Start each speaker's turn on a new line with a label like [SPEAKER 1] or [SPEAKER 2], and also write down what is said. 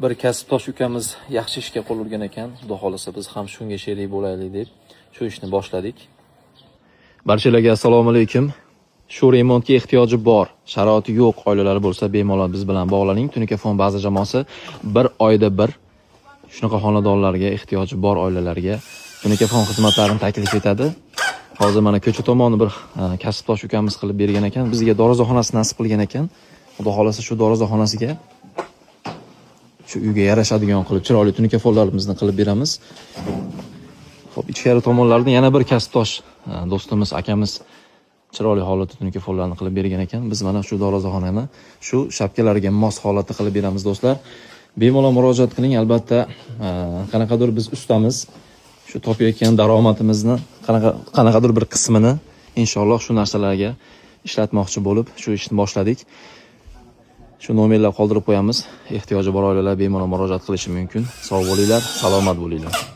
[SPEAKER 1] Bir kasbdosh ukamiz yaxshi ishga qo'l urgan ekan. Xudo xolasa biz ham shunga sherik bo'laylik deb shu ishni boshladik. Barchalarga assalomu alaykum. Shu remontga ehtiyoji bor, sharoiti yo'q oilalar bo'lsa, bemalol biz bilan bog'laning. Tunikafon baza jamoasi bir oyda bir shunaqa xonadonlarga ehtiyoji bor oilalarga Tunikafon xizmatlarini taklif etadi. Hozir mana ko'cha tomonni bir kasbdosh ukamiz qilib bergan ekan. Bizga dorizaxonasi nasib qilgan ekan. Xudo xolasa shu dorizaxonasiga shu uyga yarashadigan qilib chiroyli tunikafonlarimizni qilib beramiz. Xo'p, ichkari tomonlarni yana bir kasbdosh do'stimiz, akamiz chiroyli holatda tunikafonlarni qilib bergan ekan. Biz mana shu dorizaxonani shu shapkalarga mos holatda qilib beramiz do'stlar. Bemalol murojaat qiling. Albatta, qanaqadir biz ustamiz. Shu topayotgan daromadimizni qanaqadir bir qismini inshaalloh shu narsalarga ishlatmoqchi bo'lib shu ishni boshladik. Shu nomerlar qoldirib qo'yamiz. Ehtiyoji bor oilalar bemalol murojaat qilishi mumkin. Sog' bo'linglar, salomat bo'linglar.